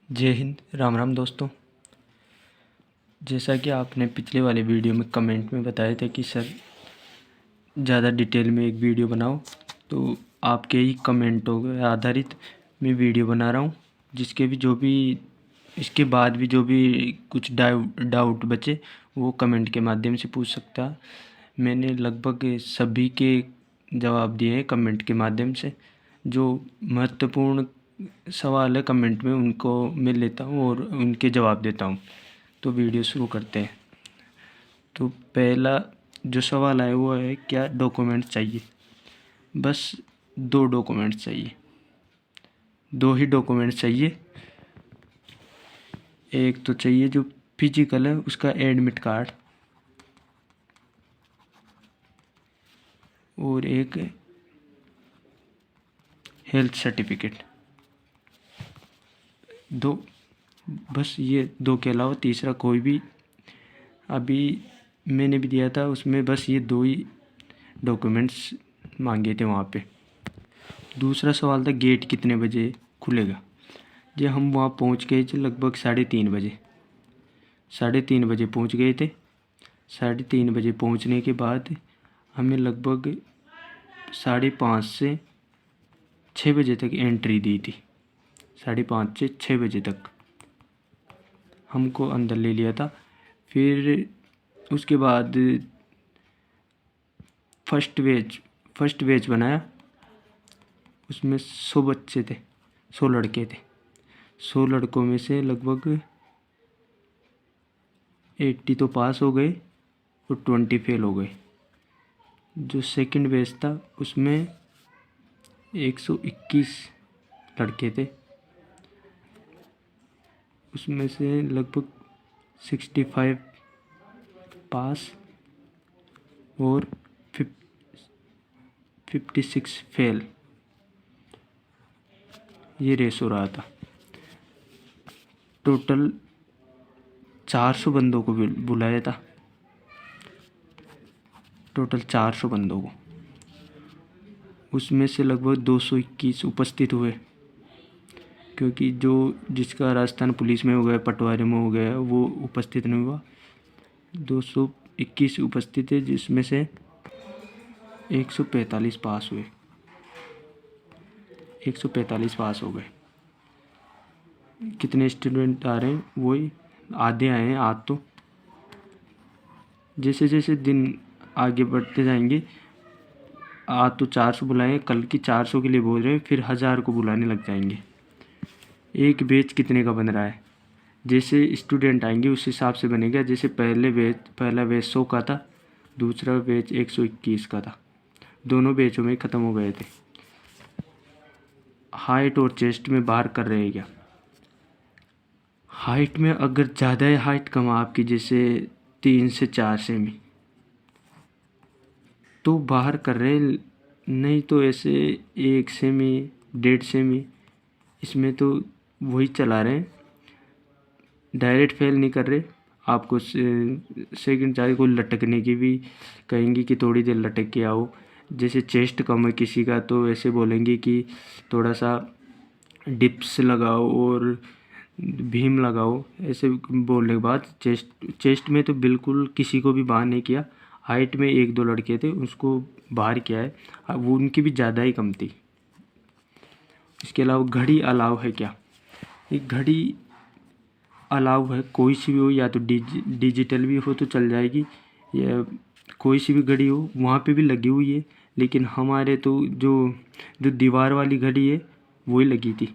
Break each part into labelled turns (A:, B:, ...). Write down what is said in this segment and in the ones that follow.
A: जय हिंद, राम राम दोस्तों। जैसा कि आपने पिछले वाले वीडियो में कमेंट में बताए थे कि सर ज़्यादा डिटेल में एक वीडियो बनाओ, तो आपके ही कमेंटों के आधारित मैं वीडियो बना रहा हूँ, जिसके भी जो भी इसके बाद भी जो भी कुछ डाउट बचे वो कमेंट के माध्यम से पूछ सकता है। मैंने लगभग सभी के जवाब दिए हैं कमेंट के माध्यम से। जो महत्वपूर्ण सवाल है कमेंट में उनको मैं लेता हूँ और उनके जवाब देता हूँ। तो वीडियो शुरू करते हैं। तो पहला जो सवाल है वो है, क्या डॉक्यूमेंट चाहिए? बस 2 डॉक्यूमेंट चाहिए, 2 ही डॉक्यूमेंट चाहिए। एक तो चाहिए जो फिजिकल है उसका एडमिट कार्ड, और एक हेल्थ सर्टिफिकेट। 2, बस ये 2 के अलावा तीसरा कोई भी अभी मैंने भी दिया था उसमें बस ये 2 ही डॉक्यूमेंट्स मांगे थे वहाँ पे। दूसरा सवाल था गेट कितने बजे खुलेगा? जी हम वहाँ पहुँच गए थे लगभग 3:30 बजे। 3:30 बजे पहुँच गए थे। 3:30 बजे पहुँचने के बाद हमें लगभग 5:30 से 6 बजे तक एंट्री दी थी। 5:30 से 6 बजे तक हमको अंदर ले लिया था। फिर उसके बाद फर्स्ट बैच बनाया। उसमें 100 बच्चे थे, 100 लड़के थे। 100 लड़कों में से लगभग 80 तो पास हो गए और 20 फेल हो गए। जो सेकंड बैच था उसमें 121 लड़के थे। उसमें से लगभग 65 पास और 56 फेल, ये रेस हो रहा था। टोटल 400 बंदों को बुलाया था, टोटल 400 बंदों को। उसमें से लगभग 221 उपस्थित हुए, क्योंकि जिसका राजस्थान पुलिस में हो गया, पटवारी में हो गया, वो उपस्थित नहीं हुआ। 221 उपस्थित है, जिसमें से 145 पास हुए, 145 पास हो गए। कितने स्टूडेंट आ रहे हैं? वही आधे आए हैं आज। तो जैसे जैसे दिन आगे बढ़ते जाएंगे, आज तो 400 बुलाए, कल की 400 के लिए बोल रहे हैं, फिर 1000 को बुलाने लग जाएंगे। एक बैच कितने का बन रहा है? जैसे स्टूडेंट आएंगे उस हिसाब से बनेगा। जैसे पहला बैच 100 का था, दूसरा बैच 121 का था। दोनों बैचों में ख़त्म हो गए थे। हाइट और चेस्ट में बाहर कर रहे हैं क्या? हाइट में अगर ज़्यादा है, हाइट कम आपकी जैसे 3 से 4 सेमी, तो बाहर कर रहे हैं। नहीं तो ऐसे 1 सेमी 1.5 सेमी, इसमें तो वही चला रहे हैं। डायरेक्ट फेल नहीं कर रहे। आपको सेकंड चार्ज को लटकने की भी कहेंगे कि थोड़ी देर लटक के आओ। जैसे चेस्ट कम है किसी का तो ऐसे बोलेंगे कि थोड़ा सा डिप्स लगाओ और भीम लगाओ। ऐसे बोलने के बाद चेस्ट में तो बिल्कुल किसी को भी बाहर नहीं किया। हाइट में 1-2 लड़के थे, उसको बाहर किया है, वो उनकी भी ज़्यादा ही कम थी। इसके अलावा घड़ी अलाउ है क्या? एक घड़ी अलाउ है, कोई सी भी हो, या तो डिजिटल भी हो तो चल जाएगी, या कोई सी भी घड़ी हो। वहाँ पे भी लगी हुई है, लेकिन हमारे तो जो दीवार वाली घड़ी है वही लगी थी।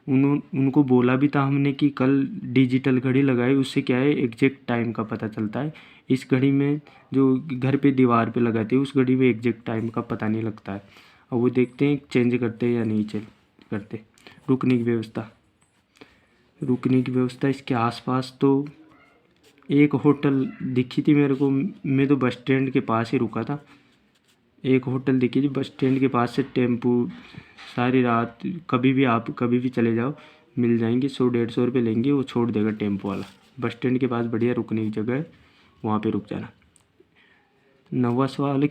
A: उनको बोला भी था हमने कि कल डिजिटल घड़ी लगाए, उससे क्या है एग्जैक्ट टाइम का पता चलता है। इस घड़ी में जो घर पे दीवार पे लगाते हैं उस घड़ी में एग्जैक्ट टाइम का पता नहीं लगता है। और वो देखते हैं चेंज करते हैं या नहीं करते। रुकने की व्यवस्था इसके आसपास तो एक होटल दिखी थी मेरे को। मैं तो बस स्टैंड के पास ही रुका था। एक होटल दिखी थी बस स्टैंड के पास से। टेम्पू सारी रात आप कभी भी चले जाओ, मिल जाएंगे। 100-150 रुपये लेंगे, वो छोड़ देगा टेम्पो वाला। बस स्टैंड के पास बढ़िया रुकने की जगह है, वहाँ पे रुक जाना। 9वां सवाल है